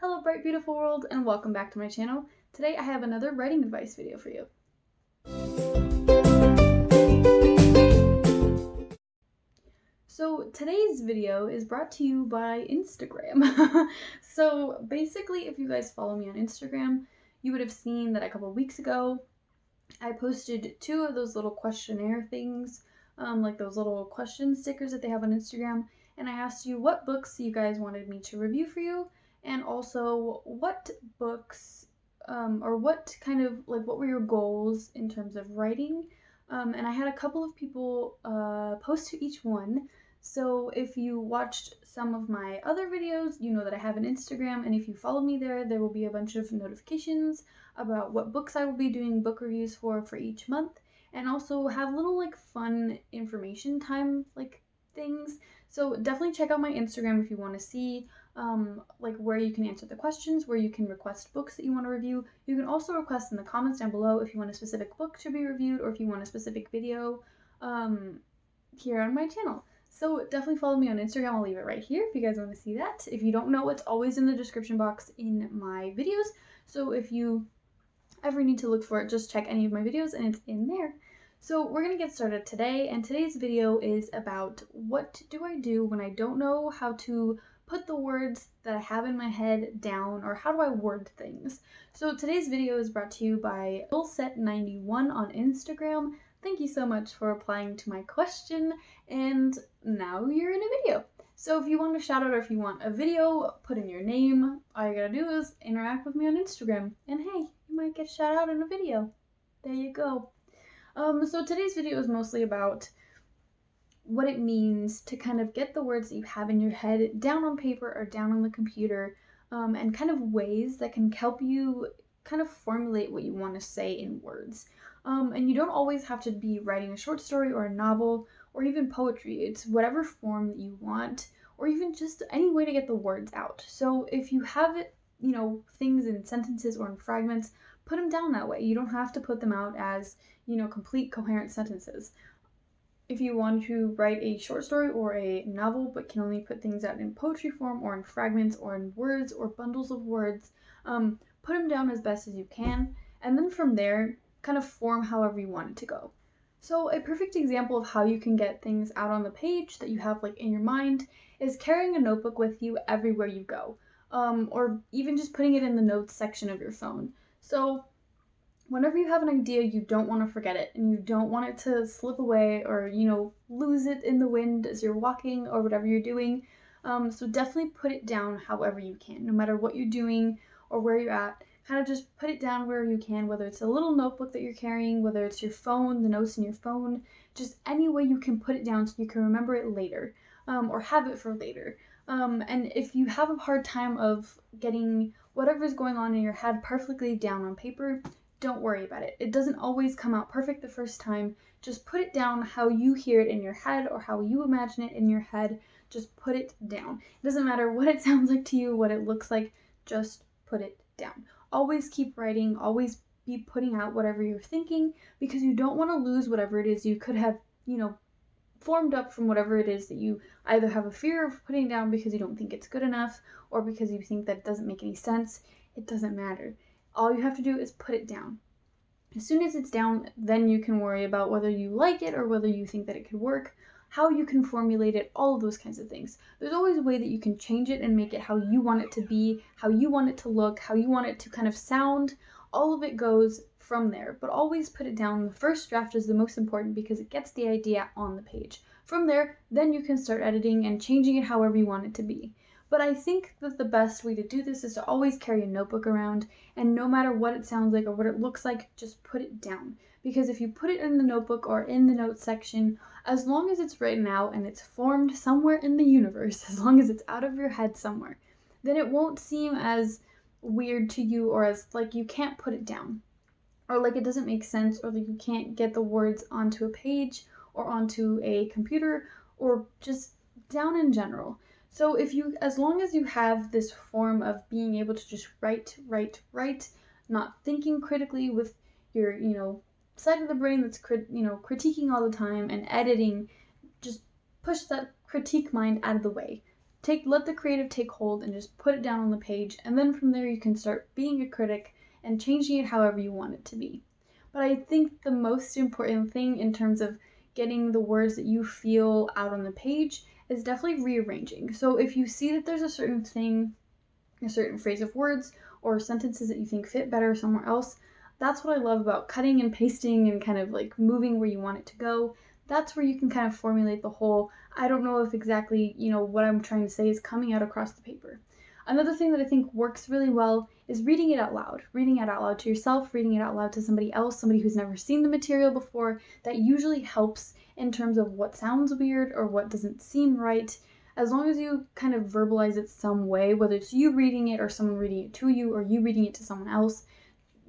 Hello bright beautiful world and welcome back to my channel. Today I have another writing advice video for you. So today's video is brought to you by Instagram. So basically if you guys follow me on Instagram, you would have seen that a couple weeks ago I posted 2 of those little questionnaire things, like those little question stickers that they have on Instagram, and I asked you what books you guys wanted me to review for you, and also what books, or what were your goals in terms of writing, and I had a couple of people post to each one. So if you watched some of my other videos, you know that I have an Instagram, and if you follow me there, there will be a bunch of notifications about what books I will be doing book reviews for each month, and also have little fun information time things. So definitely check out my Instagram if you want to see where you can answer the questions, where you can request books that you want to review. You can also request in the comments down below if you want a specific book to be reviewed or if you want a specific video here on my channel. So definitely follow me on Instagram. I'll leave it right here if you guys want to see that. If you don't know, it's always in the description box in my videos. So if you ever need to look for it, just check any of my videos and it's in there. So we're going to get started today, and today's video is about what do I do when I don't know how to put the words that I have in my head down, or how do I word things. So today's video is brought to you by Set91 on Instagram. Thank you so much for replying to my question, and now you're in a video. So if you want a shout out or if you want a video, put in your name. All you gotta do is interact with me on Instagram, and hey, you might get shout out in a video. There you go. So today's video is mostly about what it means to kind of get the words that you have in your head down on paper or down on the computer, and kind of ways that can help you kind of formulate what you want to say in words. And you don't always have to be writing a short story or a novel or even poetry. It's whatever form that you want, or even just any way to get the words out. So if you have it, things in sentences or in fragments, put them down that way. You don't have to put them out as, complete coherent sentences. If you want to write a short story or a novel but can only put things out in poetry form or in fragments or in words or bundles of words, put them down as best as you can, and then from there kind of form however you want it to go. So a perfect example of how you can get things out on the page that you have in your mind is carrying a notebook with you everywhere you go, or even just putting it in the notes section of your phone. So whenever you have an idea, you don't want to forget it, and you don't want it to slip away or, lose it in the wind as you're walking or whatever you're doing. So definitely put it down however you can, no matter what you're doing or where you're at. Kind of just put it down wherever you can, whether it's a little notebook that you're carrying, whether it's your phone, the notes in your phone, just any way you can put it down so you can remember it later, or have it for later. And if you have a hard time of getting whatever's going on in your head perfectly down on paper, don't worry about it. It doesn't always come out perfect the first time. Just put it down how you hear it in your head or how you imagine it in your head. Just put it down. It doesn't matter what it sounds like to you, what it looks like, just put it down. Always keep writing, always be putting out whatever you're thinking, because you don't want to lose whatever it is you could have, formed up from whatever it is that you either have a fear of putting down because you don't think it's good enough, or because you think that it doesn't make any sense. It doesn't matter. All you have to do is put it down. As soon as it's down, then you can worry about whether you like it or whether you think that it could work, how you can formulate it, all of those kinds of things. There's always a way that you can change it and make it how you want it to be, how you want it to look, how you want it to kind of sound. All of it goes from there, but always put it down. The first draft is the most important because it gets the idea on the page. From there, then you can start editing and changing it however you want it to be. But I think that the best way to do this is to always carry a notebook around, and no matter what it sounds like or what it looks like, just put it down. Because if you put it in the notebook or in the notes section, as long as it's written out and it's formed somewhere in the universe, as long as it's out of your head somewhere, then it won't seem as weird to you, or as you can't put it down, or it doesn't make sense, or you can't get the words onto a page or onto a computer, or just down in general. So as long as you have this form of being able to just write, not thinking critically with your, side of the brain that's, critiquing all the time and editing, just push that critique mind out of the way. let the creative take hold and just put it down on the page, and then from there you can start being a critic and changing it however you want it to be. But I think the most important thing in terms of getting the words that you feel out on the page is definitely rearranging. So if you see that there's a certain thing, a certain phrase of words or sentences that you think fit better somewhere else, that's what I love about cutting and pasting and kind of like moving where you want it to go. That's where you can kind of formulate the whole, I don't know if exactly, what I'm trying to say is coming out across the paper. Another thing that I think works really well is reading it out loud. Reading it out loud to yourself, reading it out loud to somebody else, somebody who's never seen the material before. That usually helps in terms of what sounds weird or what doesn't seem right. As long as you kind of verbalize it some way, whether it's you reading it or someone reading it to you or you reading it to someone else,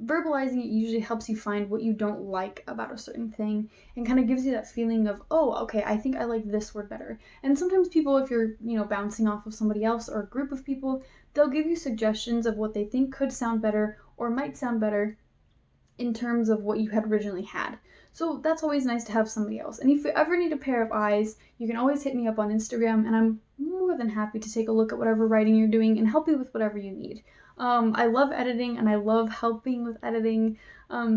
verbalizing it usually helps you find what you don't like about a certain thing and kind of gives you that feeling of, oh, okay, I think I like this word better. And sometimes people, if you're, bouncing off of somebody else or a group of people, they'll give you suggestions of what they think could sound better or might sound better in terms of what you had originally had. So that's always nice to have somebody else. And if you ever need a pair of eyes, you can always hit me up on Instagram, and I'm more than happy to take a look at whatever writing you're doing and help you with whatever you need. I love editing and I love helping with editing.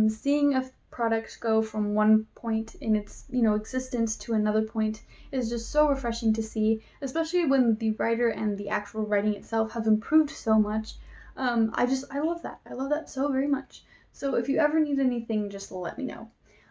Seeing a product go from one point in its existence to another point is just so refreshing to see, especially when the writer and the actual writing itself have improved so much. I love that. I love that so very much. So if you ever need anything, just let me know.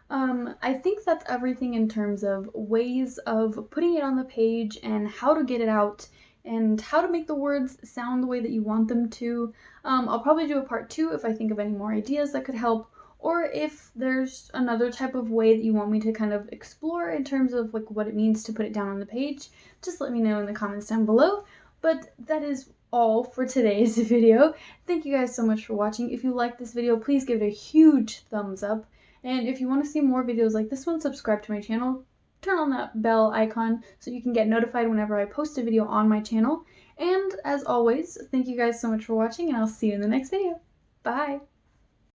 I think that's everything in terms of ways of putting it on the page and how to get it out and how to make the words sound the way that you want them to. I'll probably do a part 2 if I think of any more ideas that could help, or if there's another type of way that you want me to kind of explore in terms of like what it means to put it down on the page. Just let me know in the comments down below. But that is all for today's video. Thank you guys so much for watching. If you liked this video, please give it a huge thumbs up. And if you want to see more videos like this one, subscribe to my channel. Turn on that bell icon so you can get notified whenever I post a video on my channel. And as always, thank you guys so much for watching, and I'll see you in the next video. Bye!